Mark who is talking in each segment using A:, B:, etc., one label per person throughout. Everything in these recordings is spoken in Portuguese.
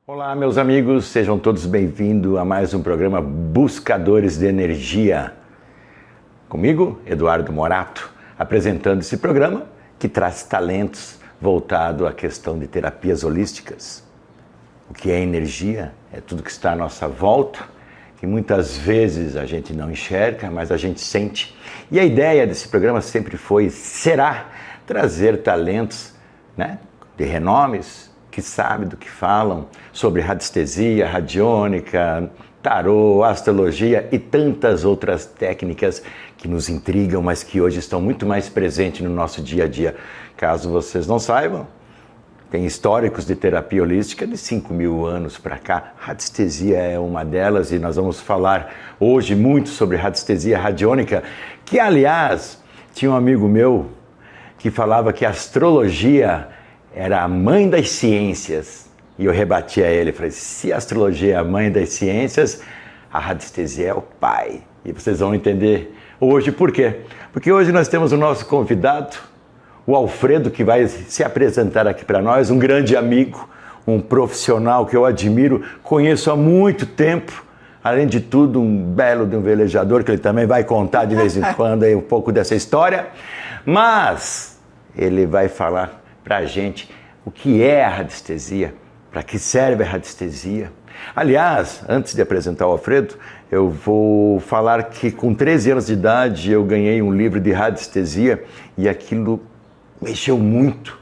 A: Olá, meus amigos, sejam todos bem-vindos a mais um programa Buscadores de Energia. Comigo, Eduardo Morato, apresentando esse programa que traz talentos voltado à questão de terapias holísticas. O que é energia? É tudo que está à nossa volta, que muitas vezes a gente não enxerga, mas a gente sente. E a ideia desse programa sempre será trazer talentos, de renomes, que sabem do que falam sobre radiestesia, radiônica, tarô, astrologia e tantas outras técnicas que nos intrigam, mas que hoje estão muito mais presentes no nosso dia a dia. Caso vocês não saibam, tem históricos de terapia holística de 5.000 anos para cá. Radiestesia é uma delas e nós vamos falar hoje muito sobre radiestesia radiônica, que aliás, tinha um amigo meu que falava que a astrologia era a mãe das ciências. E eu rebati a ele, falei, se a astrologia é a mãe das ciências, a radiestesia é o pai. E vocês vão entender hoje por quê. Porque hoje nós temos o nosso convidado, o Alfredo, que vai se apresentar aqui para nós, um grande amigo, um profissional que eu admiro, conheço há muito tempo. Além de tudo, um belo de um velejador, que ele também vai contar de vez em quando aí um pouco dessa história. Mas ele vai falar para a gente o que é a radiestesia, para que serve a radiestesia. Aliás, antes de apresentar o Alfredo, eu vou falar que com 13 anos de idade eu ganhei um livro de radiestesia e aquilo mexeu muito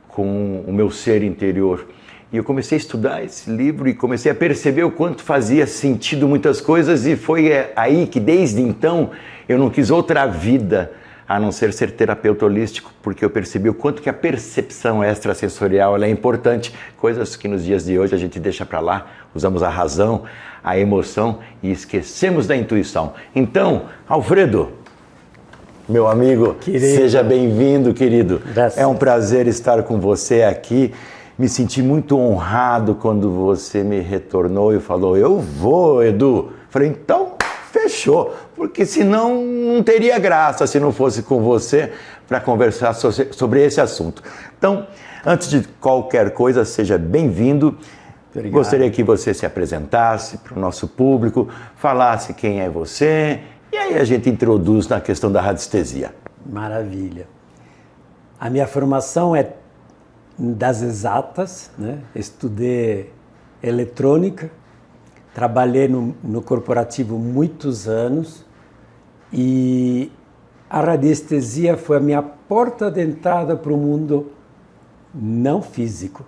A: com o meu ser interior. E eu comecei a estudar esse livro e comecei a perceber o quanto fazia sentido muitas coisas e foi aí que desde então eu não quis outra vida a não ser terapeuta holístico, porque eu percebi o quanto que a percepção extrasensorial ela é importante, coisas que nos dias de hoje a gente deixa para lá, usamos a razão, a emoção e esquecemos da intuição. Então, Alfredo, meu amigo, querido, seja bem-vindo, querido.
B: Graças.
A: É um prazer estar com você aqui. Me senti muito honrado quando você me retornou e falou, eu vou, Edu. Falei, então, fechou, porque senão não teria graça se não fosse com você para conversar sobre esse assunto. Então, antes de qualquer coisa, seja bem-vindo. Obrigado. Gostaria que você se apresentasse para o nosso público, falasse quem é você, e aí a gente introduz na questão da radiestesia.
B: Maravilha. A minha formação é das exatas, Estudei eletrônica, trabalhei no corporativo muitos anos e a radiestesia foi a minha porta de entrada para o mundo não físico,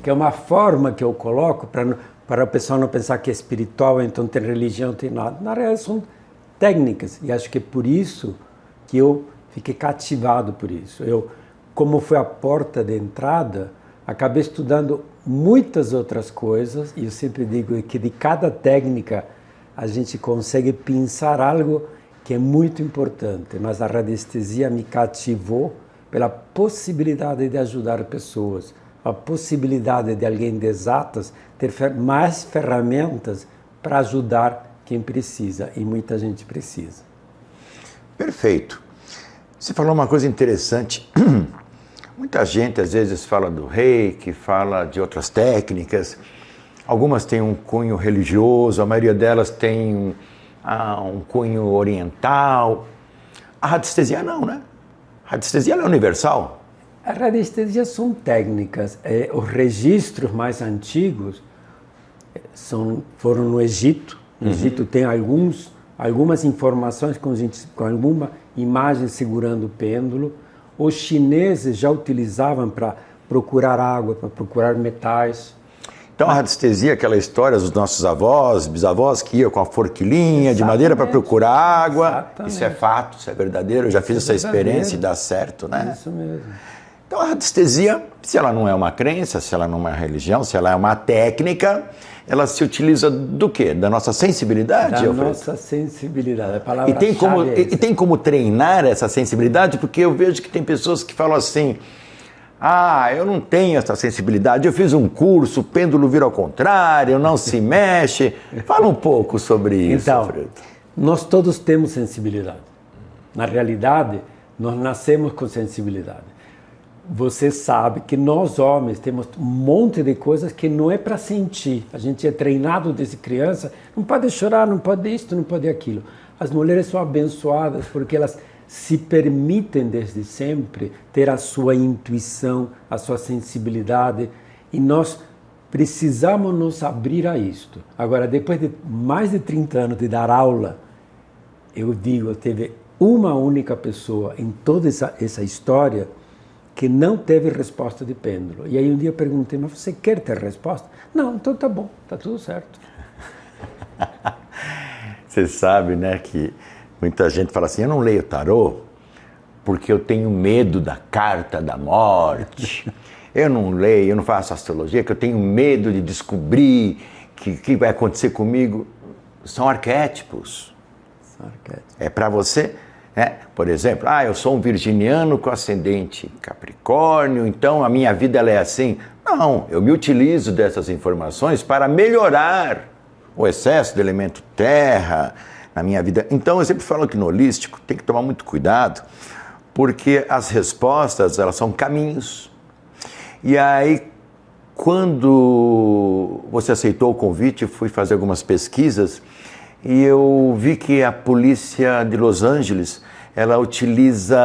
B: que é uma forma que eu coloco para o pessoal não pensar que é espiritual, então tem religião, tem nada. Na realidade são técnicas e acho que é por isso que eu fiquei cativado por isso. Como foi a porta de entrada, acabei estudando muitas outras coisas e eu sempre digo que de cada técnica a gente consegue pensar algo que é muito importante, mas a radiestesia me cativou pela possibilidade de ajudar pessoas, a possibilidade de alguém de exatas ter mais ferramentas para ajudar quem precisa, e muita gente precisa.
A: Perfeito. Você falou uma coisa interessante. Muita gente às vezes fala do reiki, fala de outras técnicas. Algumas têm um cunho religioso, a maioria delas tem um cunho oriental. A radiestesia não, né? A radiestesia é universal.
B: A radiestesia são técnicas. Os registros mais antigos foram no Egito. No Egito tem algumas informações com alguma imagem segurando o pêndulo. Os chineses já utilizavam para procurar água, para procurar metais.
A: Então a radiestesia, aquela história dos nossos avós, bisavós, que iam com a forquilinha de madeira para procurar água. Exatamente. Isso é fato, isso é verdadeiro. Eu já fiz essa experiência e dá certo, né?
B: Isso mesmo.
A: Então a radiestesia, se ela não é uma crença, se ela não é uma religião, se ela é uma técnica, ela se utiliza do quê? Da nossa sensibilidade?
B: Da nossa sensibilidade, a palavra
A: e tem como treinar essa sensibilidade? Porque eu vejo que tem pessoas que falam assim, Ah, eu não tenho essa sensibilidade, eu fiz um curso, o pêndulo vira ao contrário, não se mexe. Fala um pouco sobre isso,
B: então,
A: Alfredo.
B: Nós todos temos sensibilidade. Na realidade, nós nascemos com sensibilidade. Você sabe que nós homens temos um monte de coisas que não é para sentir. A gente é treinado desde criança, não pode chorar, não pode isso, não pode aquilo. As mulheres são abençoadas porque elas se permitem desde sempre ter a sua intuição, a sua sensibilidade, e nós precisamos nos abrir a isto. Agora, depois de mais de 30 anos de dar aula, eu digo, teve uma única pessoa em toda essa história que não teve resposta de pêndulo. E aí um dia eu perguntei, mas você quer ter resposta? Não, então tá bom, tá tudo certo.
A: Você sabe, né, que muita gente fala assim, eu não leio tarô porque eu tenho medo da carta da morte. Eu não leio, eu não faço astrologia porque eu tenho medo de descobrir que vai acontecer comigo. São arquétipos.
B: São arquétipos.
A: É para você, né? Por exemplo, eu sou um virginiano com ascendente Capricórnio, então a minha vida ela é assim. Não, eu me utilizo dessas informações para melhorar o excesso do elemento terra na minha vida. Então eu sempre falo que no holístico tem que tomar muito cuidado, porque as respostas elas são caminhos. E aí, quando você aceitou o convite, eu fui fazer algumas pesquisas e eu vi que a polícia de Los Angeles, ela utiliza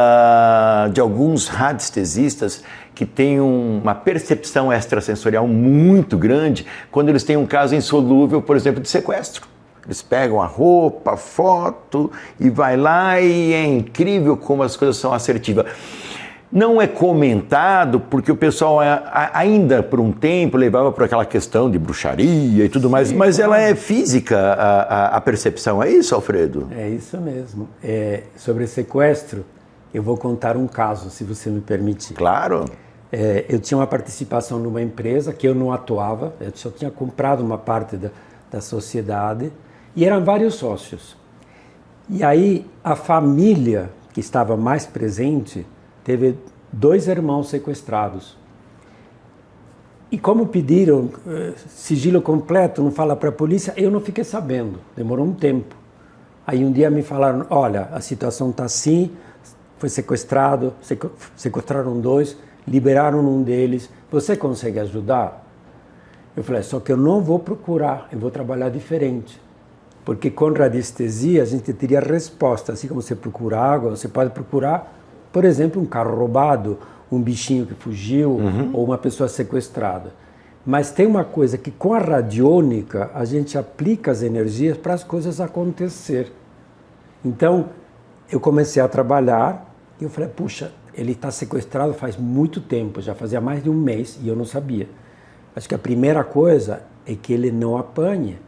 A: de alguns radiestesistas que têm uma percepção extrasensorial muito grande quando eles têm um caso insolúvel, por exemplo, de sequestro. Eles pegam a roupa, a foto e vai lá e é incrível como as coisas são assertivas. Não é comentado porque o pessoal ainda por um tempo levava para aquela questão de bruxaria e tudo mais, mas ela é física, a percepção. É isso, Alfredo?
B: É isso mesmo. Sobre sequestro, eu vou contar um caso, se você me permitir.
A: Claro.
B: Eu tinha uma participação numa empresa que eu não atuava, eu só tinha comprado uma parte da sociedade e eram vários sócios. E aí a família que estava mais presente teve 2 irmãos sequestrados. E como pediram sigilo completo, não fala para a polícia, eu não fiquei sabendo, demorou um tempo. Aí um dia me falaram, olha, a situação está assim, foi sequestrado, sequestraram 2, liberaram um deles, você consegue ajudar? Eu falei, só que eu não vou procurar, eu vou trabalhar diferente. Porque com radiestesia a gente teria resposta, assim como você procura água, você pode procurar, por exemplo, um carro roubado, um bichinho que fugiu, ou uma pessoa sequestrada. Mas tem uma coisa que com a radiônica a gente aplica as energias para as coisas acontecer. Então eu comecei a trabalhar e eu falei, puxa, ele está sequestrado faz muito tempo, já fazia mais de um mês e eu não sabia. Acho que a primeira coisa é que ele não apanhe.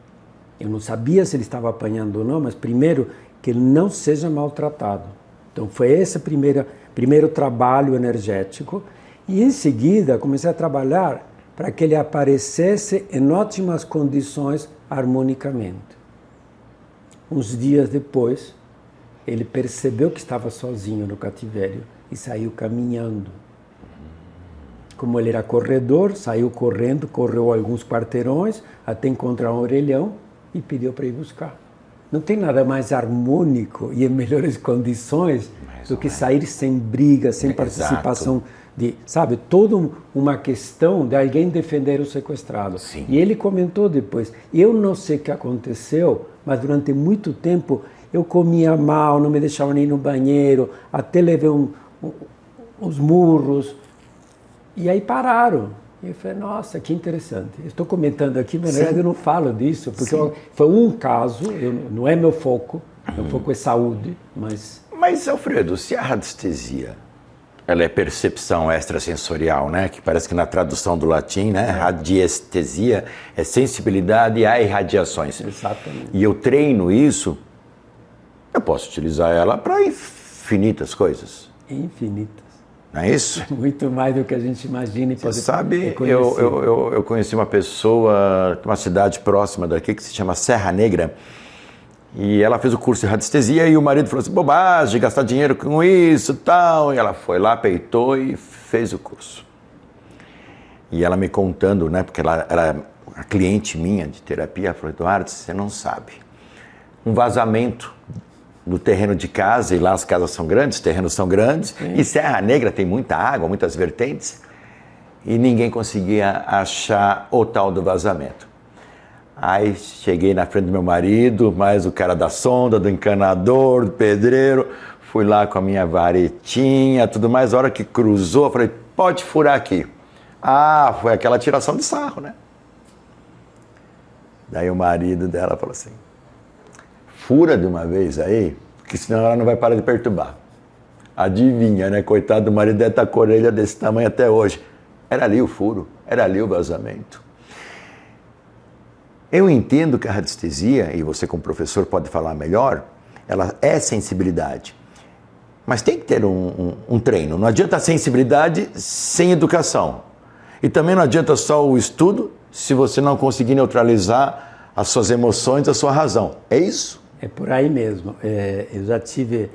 B: Eu não sabia se ele estava apanhando ou não, mas primeiro que ele não seja maltratado. Então foi esse primeiro trabalho energético e em seguida comecei a trabalhar para que ele aparecesse em ótimas condições harmonicamente. Uns dias depois, ele percebeu que estava sozinho no cativério e saiu caminhando. Como ele era corredor, saiu correndo, correu alguns quarteirões até encontrar um orelhão e pediu para ir buscar. Não tem nada mais harmônico e em melhores condições do que sair sem briga, sem participação de, sabe, toda uma questão de alguém defender o sequestrado.
A: Sim.
B: E ele comentou depois, eu não sei o que aconteceu, mas durante muito tempo eu comia mal, não me deixava nem no banheiro, até levei uns murros, e aí pararam. E eu falei, nossa, que interessante. Eu estou comentando aqui, mas na verdade eu não falo disso, porque foi um caso, não é meu foco, meu foco é saúde, mas...
A: Mas, Alfredo, se a radiestesia, ela é percepção extrasensorial, né? Que parece que na tradução do latim, né? Radiestesia é sensibilidade a irradiações.
B: Exatamente.
A: E eu treino isso, eu posso utilizar ela para infinitas coisas.
B: Infinitas.
A: Não é isso?
B: Muito mais do que a gente imagina e pode
A: Você sabe, eu conheci uma pessoa, uma cidade próxima daqui, que se chama Serra Negra, e ela fez o curso de radiestesia e o marido falou assim, bobagem, gastar dinheiro com isso e tal, e ela foi lá, peitou e fez o curso. E ela me contando, né, porque ela era a cliente minha de terapia, ela falou, Eduardo, você não sabe. Um vazamento no terreno de casa, e lá as casas são grandes, os terrenos são grandes, e Serra Negra tem muita água, muitas vertentes, e ninguém conseguia achar o tal do vazamento. Aí cheguei na frente do meu marido, mais o cara da sonda, do encanador, do pedreiro, fui lá com a minha varetinha, tudo mais, a hora que cruzou, eu falei, pode furar aqui. Ah, foi aquela tiração de sarro, né? Daí o marido dela falou assim, fura de uma vez aí, porque senão ela não vai parar de perturbar. Adivinha, né? Coitado do marido, deve estar com a orelha desse tamanho até hoje. Era ali o furo, era ali o vazamento. Eu entendo que a radiestesia, e você como professor pode falar melhor, ela é sensibilidade. Mas tem que ter um treino. Não adianta a sensibilidade sem educação. E também não adianta só o estudo se você não conseguir neutralizar as suas emoções, a sua razão. É isso?
B: É por aí mesmo. Eu já tive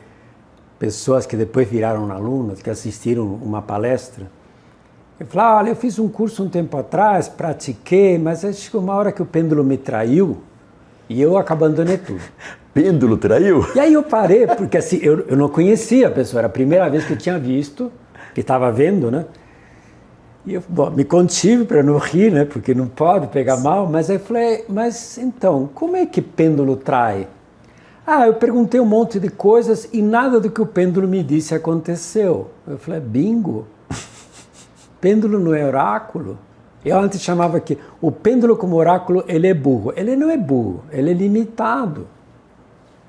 B: pessoas que depois viraram alunas, que assistiram uma palestra. Eu falei, olha, eu fiz um curso um tempo atrás, pratiquei, mas aí chegou uma hora que o pêndulo me traiu e eu abandonei tudo.
A: Pêndulo traiu?
B: E aí eu parei, porque assim, eu não conhecia a pessoa, era a primeira vez que eu tinha visto, que estava vendo, né? E eu me contive para não rir, né? Porque não pode pegar mal, mas aí eu falei, mas então, como é que pêndulo trai? Ah, eu perguntei um monte de coisas e nada do que o pêndulo me disse aconteceu. Eu falei, bingo. Pêndulo não é oráculo. Eu antes chamava que o pêndulo como oráculo, ele é burro. Ele não é burro, ele é limitado.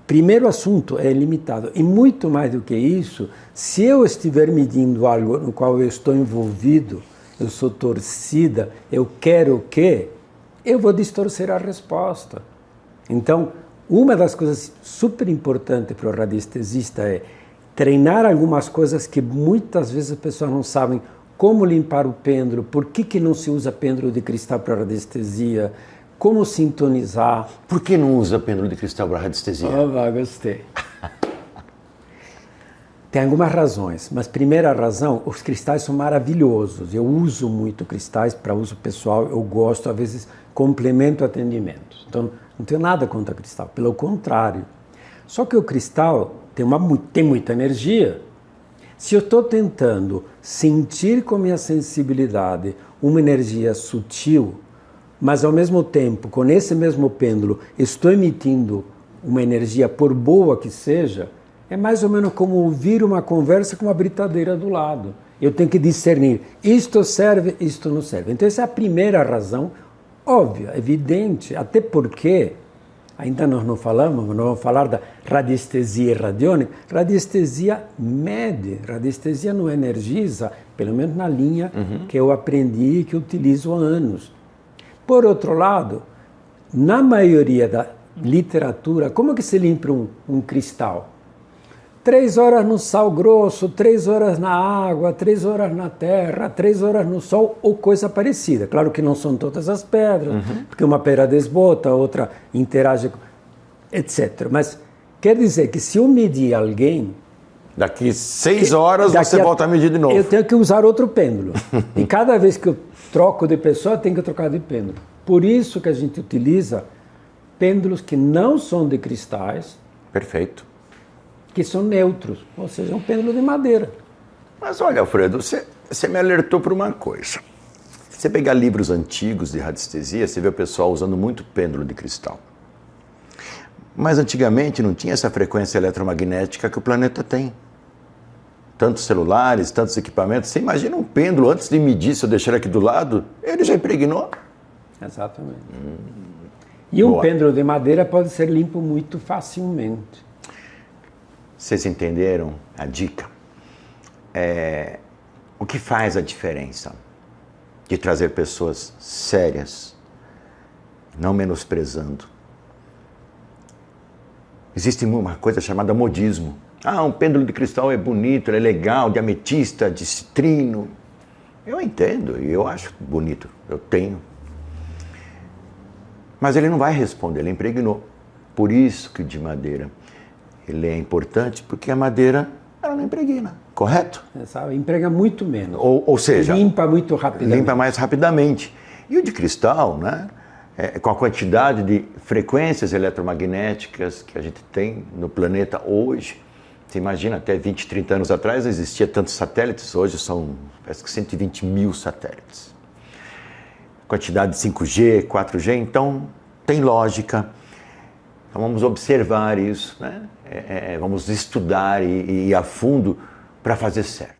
B: Primeiro assunto é limitado. E muito mais do que isso, se eu estiver medindo algo no qual eu estou envolvido, eu sou torcida, eu quero o quê? Eu vou distorcer a resposta. Então, uma das coisas super importantes para o radiestesista é treinar algumas coisas que muitas vezes as pessoas não sabem. Como limpar o pêndulo, por que não se usa pêndulo de cristal para radiestesia, como sintonizar.
A: Por que não usa pêndulo de cristal para radiestesia?
B: Gostei. Tem algumas razões, mas primeira razão, os cristais são maravilhosos. Eu uso muito cristais para uso pessoal, eu gosto, às vezes complemento atendimentos. Então, não tenho nada contra cristal, pelo contrário. Só que o cristal tem muita energia. Se eu estou tentando sentir com minha sensibilidade uma energia sutil, mas ao mesmo tempo, com esse mesmo pêndulo, estou emitindo uma energia, por boa que seja, é mais ou menos como ouvir uma conversa com uma britadeira do lado. Eu tenho que discernir, isto serve, isto não serve. Então essa é a primeira razão, óbvia, evidente, até porque... Ainda nós não falamos, nós vamos falar da radiestesia radiônica. Radiestesia mede, radiestesia não energiza, pelo menos na linha que eu aprendi e que utilizo há anos. Por outro lado, na maioria da literatura, como que se limpa um cristal? 3 horas no sal grosso, 3 horas na água, 3 horas na terra, 3 horas no sol ou coisa parecida. Claro que não são todas as pedras, porque uma pedra desbota, outra interage, etc. Mas quer dizer que se eu medir alguém...
A: Daqui 6 horas você volta a medir de novo.
B: Eu tenho que usar outro pêndulo. E cada vez que eu troco de pessoa, eu tenho que trocar de pêndulo. Por isso que a gente utiliza pêndulos que não são de cristais.
A: Perfeito.
B: Que são neutros, ou seja, um pêndulo de madeira.
A: Mas olha, Alfredo, você me alertou para uma coisa. Se você pegar livros antigos de radiestesia, você vê o pessoal usando muito pêndulo de cristal. Mas antigamente não tinha essa frequência eletromagnética que o planeta tem. Tantos celulares, tantos equipamentos. Você imagina um pêndulo, antes de medir, se eu deixar aqui do lado, ele já impregnou.
B: Exatamente. E um pêndulo de madeira pode ser limpo muito facilmente.
A: Vocês entenderam a dica? O que faz a diferença de trazer pessoas sérias, não menosprezando? Existe uma coisa chamada modismo. Ah, um pêndulo de cristal é bonito, é legal, de ametista, de citrino. Eu entendo e eu acho bonito, eu tenho. Mas ele não vai responder, ele impregnou. Por isso que o de madeira, ele é importante, porque a madeira, ela não impregna. correto?
B: Sabe? Emprega muito menos.
A: Ou seja...
B: Limpa muito rapidamente.
A: Limpa mais rapidamente. E o de cristal, né? Com a quantidade de frequências eletromagnéticas que a gente tem no planeta hoje, você imagina, até 20, 30 anos atrás não existia tantos satélites, hoje são, parece que 120 mil satélites. Quantidade de 5G, 4G, então tem lógica. Então vamos observar isso, né? Vamos estudar e ir a fundo para fazer certo.